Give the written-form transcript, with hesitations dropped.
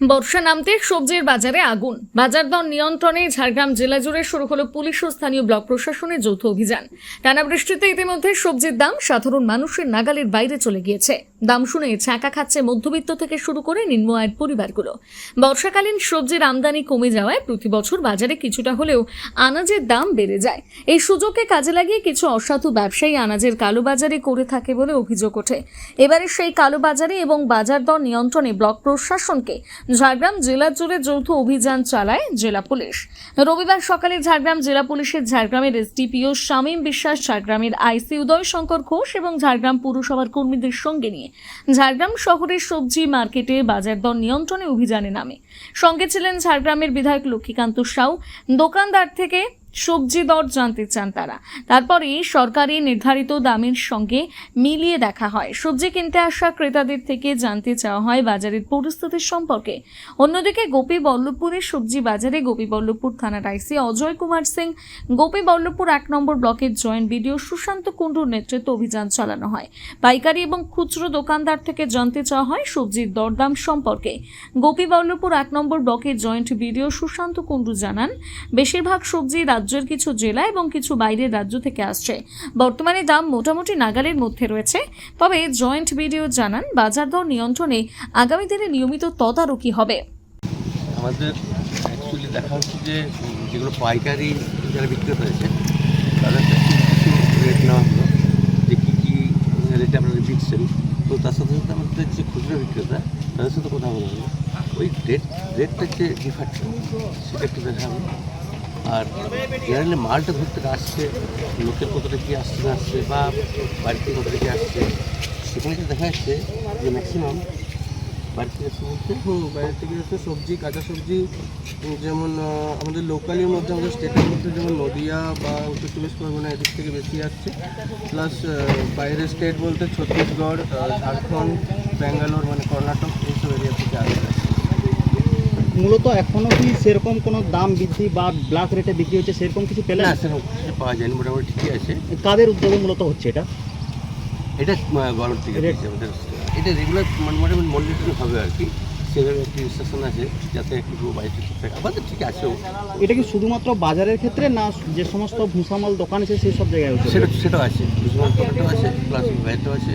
বর্ষা নামতে সবজির বাজারে আগুন। বাজার দর নিয়ন্ত্রণে ঝাড়গ্রাম জেলা জুড়ে শুরু হলো পুলিশ ও স্থানীয় ব্লক প্রশাসনের যৌথ অভিযান। টানা বৃষ্টিতে ইতিমধ্যে সবজির দাম সাধারণ মানুষের নাগালের বাইরে চলে গিয়েছে। দাম শুনে ছ্যাঁকা খাচ্ছে মধ্যবিত্ত থেকে শুরু করে নিম্ন আয়ের পরিবারগুলো। বর্ষাকালীন সবজির আমদানি কমে যাওয়ায় প্রতি বছর বাজারে কিছুটা হলেও আনাজের দাম বেড়ে যায়। এই সুযোগকে কাজে লাগিয়ে কিছু অসাধু ব্যবসায়ী আনাজের কালোবাজারি করে থাকে বলে অভিযোগ ওঠে। এবারে সেই কালোবাজারি এবং বাজার দর নিয়ন্ত্রণে ব্লক প্রশাসনকে ঝাড়গ্রাম জেলা জুড়ে যৌথ অভিযান চালায় জেলা পুলিশ। রবিবার সকালে ঝাড়গ্রাম জেলা পুলিশের ঝাড়গ্রামের এসডিপিও শামীম বিশ্বাস, ঝাড়গ্রামের আইসি উদয় শঙ্কর ঘোষ এবং ঝাড়গ্রাম পুরসভার কর্মীদের সঙ্গে নিয়ে ঝাড়গ্রাম শহরের সবজি মার্কেটে বাজার দর নিয়ন্ত্রণে অভিযানে নামে। সঙ্গে ছিলেন ঝাড়গ্রামের বিধায়ক লক্ষ্মীকান্ত সাউ। দোকানদার থেকে সবজি দর জানতে চান তারা। তারপরে সরকারি নির্ধারিত দামের সঙ্গে মিলিয়ে দেখা হয়। সবজি কিনতে আসা ক্রেতাদের থেকে জানতে চাওয়া হয় বাজারের পরিস্থিতির সম্পর্কে। অন্যদিকে গোপীবল্লভপুরের সবজি বাজারে গোপীবল্লভপুর থানার আইসি অজয় কুমার সিং, গোপীবল্লভপুর 1 নম্বর ব্লকের জয়েন্ট বিডিও সুশান্ত কুণ্ডুর নেতৃত্বে অভিযান চালানো হয়। পাইকারি এবং খুচরো দোকানদার থেকে জানতে চাওয়া হয় সবজির দরদাম সম্পর্কে। গোপীবল্লভপুর 1 নম্বর ব্লকের জয়েন্ট বিডিও সুশান্ত কুণ্ডু জানান, বেশিরভাগ সবজি রাজ্যের কিছু জেলা এবং কিছু বাইরের রাজ্য থেকে আসছে। বর্তমানে দাম মোটামুটি নাগালের মধ্যে রয়েছে। তবে জয়েন্ট বিডিও জানান, বাজার দর নিয়ন্ত্রণে আগামী দিনে নিয়মিত তদারকি হবে। আমাদের অ্যাকচুয়ালি দেখা হচ্ছে যে যেগুলো পাইকারি যারা বিক্রেতা আছে তাদের কাছে কিছু রেট নেওয়া হলো, যে কী কী রেটে আপনারা বিকছেন। তো তার সাথে সাথে আমাদের যে খুচরো বিক্রেতা তাদের সাথে কথা বলা হলো, ওই রেটটা যে ডিফারটা সেটা একটু দেখা হলো। আর জেনারেলি মালটা ধরতে আসছে, লোকের কতটা কী আসছে না আসছে বা বাড়িতে কতটা কী আসছে, সেখানে দেখা যাচ্ছে যে ম্যাক্সিমাম বাইরে থেকে আসছে বলতে বাইরে থেকে আসছে সবজি, কাঁচা সবজি, যেমন আমাদের লোকালের মধ্যে আমাদের স্টেটের মধ্যে যেমন নদিয়া বা উত্তর চব্বিশ পরগনা এদিক থেকে বেশি আসছে। প্লাস বাইরের স্টেট বলতে ছত্তিশগড়, ঝাড়খণ্ড, ব্যাঙ্গালোর মানে কর্ণাটক এইসব এরিয়া থেকে আসছে। মূলত এখনও কি সেরকম কোনো দাম বৃদ্ধি বা ব্ল্যাক রেটে বিক্রি হচ্ছে সেরকম কিছু পেলে না, সেরকম কিছু পাওয়া যায়নি, মোটামুটি ঠিকই আছে। কাদের উদ্যোগে মূলত হচ্ছে এটা? এটা গভর্নমেন্ট থেকে দিচ্ছে আমাদের, এটা রেগুলার মোটামুটি মনিটরিং হবে আর কি। সেভাবে একটি ইনস্ট্রাকশন আছে যাতে একটু বাইরে থাকে, আমাদের ঠিক আছেও। এটা কি শুধুমাত্র বাজারের ক্ষেত্রে না যে সমস্ত ভুসামাল দোকান আছে সেই সব জায়গায় হচ্ছে? সেটাও আছে, ভুসিমাল দোকানটাও আছে, প্লাস বাইরেটাও আছে।